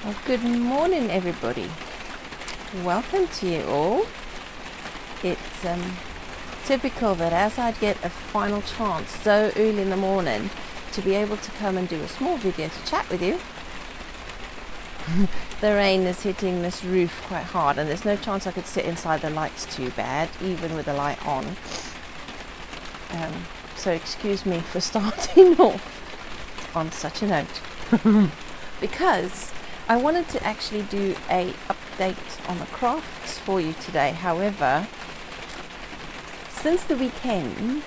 Well, good morning, everybody. Welcome to you all. It's typical that as I get a final chance so early in the morning to be able to come and do a small video to chat with you, the rain is hitting this roof quite hard, and there's no chance I could sit inside. The light's too bad, even with the light on. So excuse me for starting off on such a note. Because I wanted to actually do a update on the crafts for you today. However, since the weekend,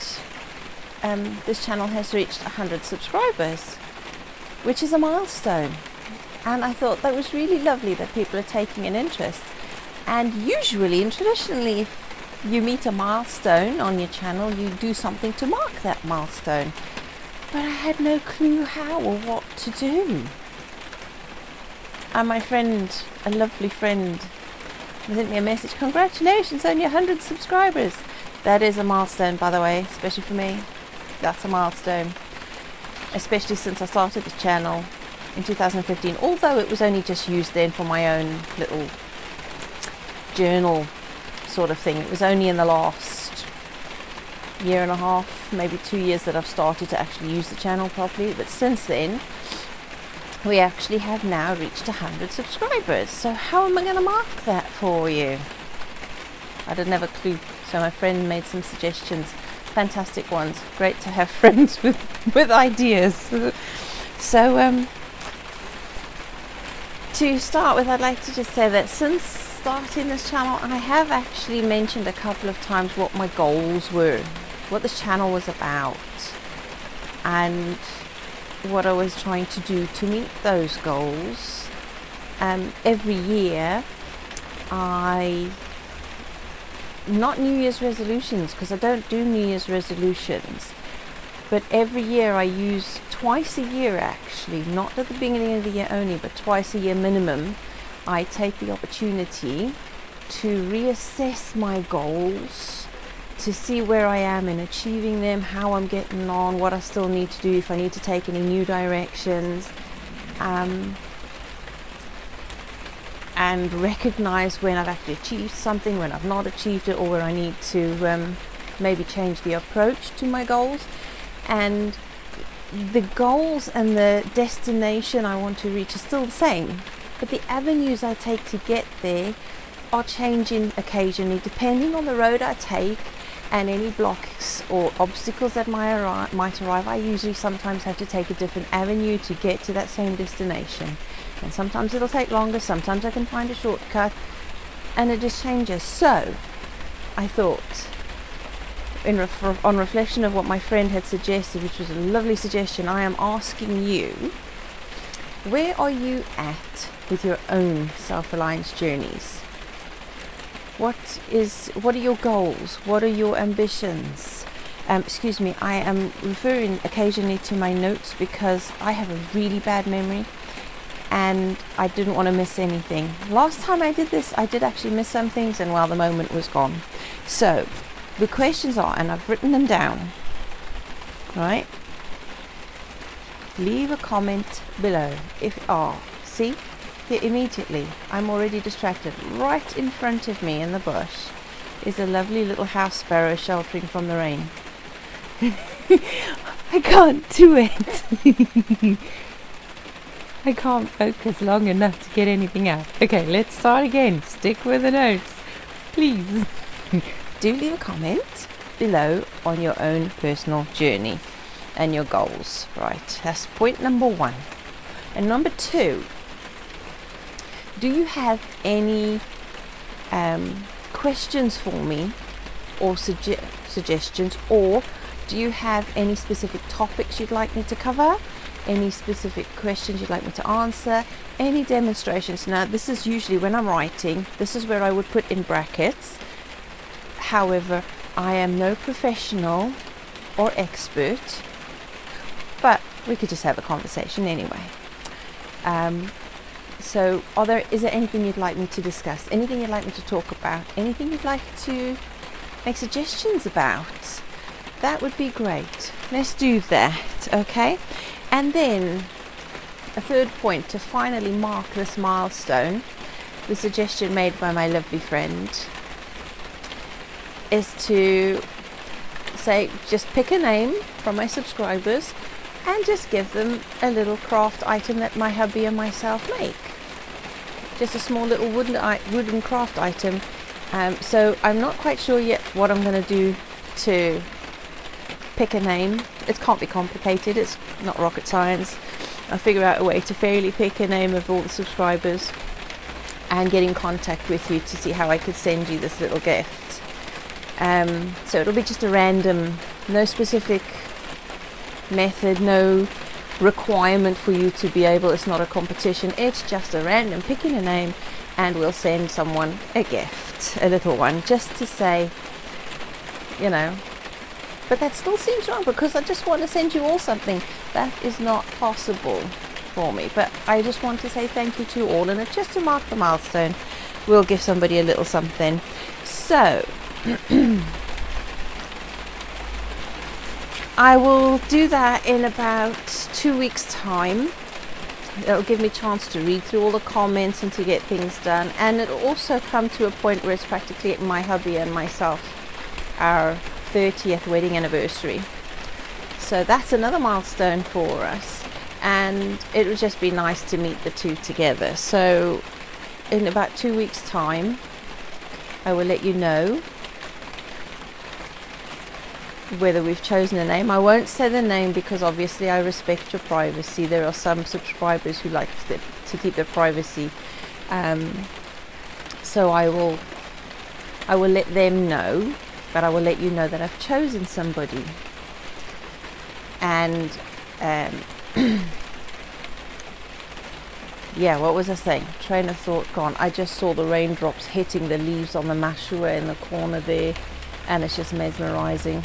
this channel has reached 100 subscribers, which is a milestone. And I thought that was really lovely that people are taking an interest. And usually and traditionally, if you meet a milestone on your channel, you do something to mark that milestone. But I had no clue how or what to do. And my friend, a lovely friend, sent me a message. Congratulations on your 100 subscribers. That is a milestone, by the way, especially for me. That's a milestone. Especially since I started the channel in 2015, although it was only just used then for my own little journal sort of thing. It was only in the last year and a half, maybe 2 years, that I've started to actually use the channel properly. But since then, we actually have now reached 100 subscribers. So how am I going to mark that for you? I didn't have a clue. So my friend made some suggestions, fantastic ones. Great to have friends with ideas. So to start with, I'd like to just say that since starting this channel, I have actually mentioned a couple of times what my goals were, what this channel was about, and what I was trying to do to meet those goals. Every year, not New Year's resolutions, because I don't do New Year's resolutions, but every year I use twice a year, actually, not at the beginning of the year only, but twice a year minimum. I take the opportunity to reassess my goals, to see where I am in achieving them, how I'm getting on, what I still need to do, if I need to take any new directions, and recognize when I've actually achieved something, when I've not achieved it, or where I need to maybe change the approach to my goals. And the goals and the destination I want to reach are still the same, but the avenues I take to get there are changing occasionally depending on the road I take and any blocks or obstacles that might arrive. I usually sometimes have to take a different avenue to get to that same destination, and sometimes it'll take longer, sometimes I can find a shortcut, and it just changes. So I thought, on reflection of what my friend had suggested, which was a lovely suggestion, I am asking you, where are you at with your own self-reliance journeys? What are your goals? What are your ambitions? Excuse me, I am referring occasionally to my notes because I have a really bad memory and I didn't want to miss anything. Last time I did this, I did actually miss some things, and well, the moment was gone. So the questions are, and I've written them down, right? Leave a comment below. See? Here immediately, I'm already distracted. Right in front of me in the bush is a lovely little house sparrow sheltering from the rain. I can't do it. I can't focus long enough to get anything out. Okay, let's start again. Stick with the notes, please. Do leave a comment below on your own personal journey and your goals. Right, that's point number 1. And number 2, do you have any questions for me, or suggestions, or do you have any specific topics you'd like me to cover, any specific questions you'd like me to answer, any demonstrations? Now, this is usually when I'm writing, this is where I would put in brackets. However, I am no professional or expert, but we could just have a conversation anyway. So is there anything you'd like me to discuss? Anything you'd like me to talk about? Anything you'd like to make suggestions about? That would be great. Let's do that, okay? And then a third point to finally mark this milestone, the suggestion made by my lovely friend is to say, just pick a name from my subscribers and just give them a little craft item that my hubby and myself make. Just a small little wooden craft item. So I'm not quite sure yet what I'm going to do to pick a name. It can't be complicated, it's not rocket science. I'll figure out a way to fairly pick a name of all the subscribers and get in contact with you to see how I could send you this little gift. So it'll be just a random, no specific method, no requirement for you to be able, it's not a competition, it's just a random picking a name, and we'll send someone a gift, a little one, just to say, you know. But that still seems wrong, because I just want to send you all something. That is not possible for me, but I just want to say thank you to all, and it's just to mark the milestone. We'll give somebody a little something. So I will do that in about 2 weeks' time. It'll give me a chance to read through all the comments and to get things done, and it'll also come to a point where it's practically my hubby and myself, our 30th wedding anniversary. So that's another milestone for us, and it would just be nice to meet the two together. So in about 2 weeks' time, I will let you know whether we've chosen a name. I won't say the name because obviously I respect your privacy. There are some subscribers who like to keep their privacy, so I will let them know, but I will let you know that I've chosen somebody. And yeah, what was I saying? Train of thought gone. I just saw the raindrops hitting the leaves on the mashua in the corner there, and it's just mesmerizing.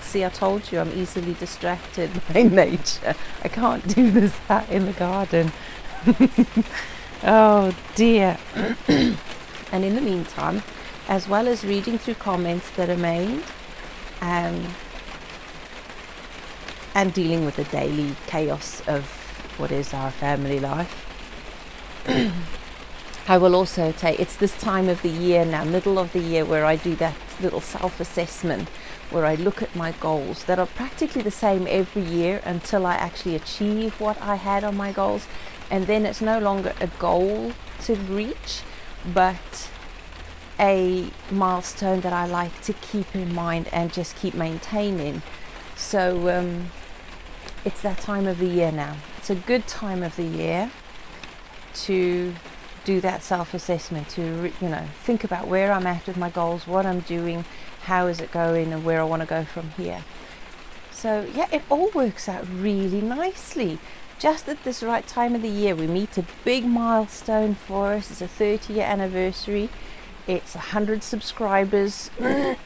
See, I told you I'm easily distracted by nature. I can't do this out in the garden. Oh dear. And in the meantime, as well as reading through comments that are made, and dealing with the daily chaos of what is our family life, I will also take, it's this time of the year now, middle of the year, where I do that little self-assessment, where I look at my goals that are practically the same every year until I actually achieve what I had on my goals. And then it's no longer a goal to reach, but a milestone that I like to keep in mind and just keep maintaining. So it's that time of the year now. It's a good time of the year to do that self-assessment, to think about where I'm at with my goals, what I'm doing, how is it going, and where I want to go from here. So yeah, it all works out really nicely. Just at this right time of the year, we meet a big milestone for us. It's a 30-year anniversary. It's 100 subscribers.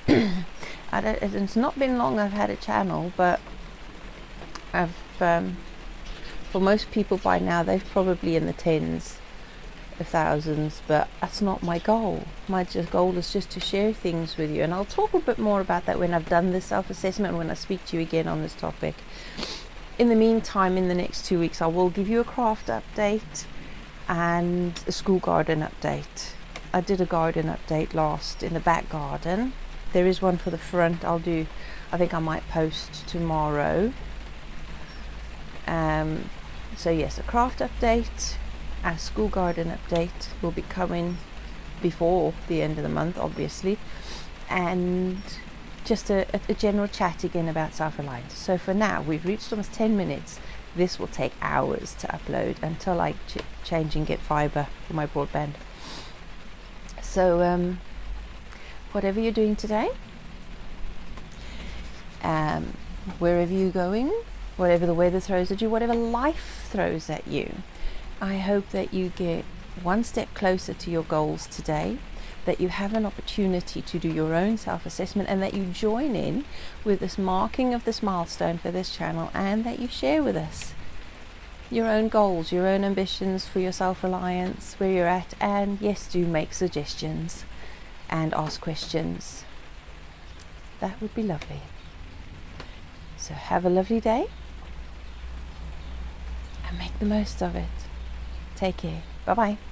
It's not been long I've had a channel, but I've for most people by now, they're probably in the tens of thousands, but that's not my goal. My goal is just to share things with you, and I'll talk a bit more about that when I've done this self-assessment, when I speak to you again on this topic. In the meantime, in the next 2 weeks, I will give you a craft update and a school garden update. I did a garden update last in the back garden. There is one for the front. I think I might post tomorrow. So yes, a craft update, a school garden update will be coming before the end of the month, obviously, and just a general chat again about self-reliance. So for now, we've reached almost 10 minutes. This will take hours to upload until I change and get fiber for my broadband. So whatever you're doing today, wherever you're going, whatever the weather throws at you, whatever life throws at you, I hope that you get one step closer to your goals today, that you have an opportunity to do your own self-assessment, and that you join in with this marking of this milestone for this channel, and that you share with us your own goals, your own ambitions for your self-reliance, where you're at, and yes, do make suggestions and ask questions. That would be lovely. So have a lovely day. and make the most of it. Take care. Bye bye.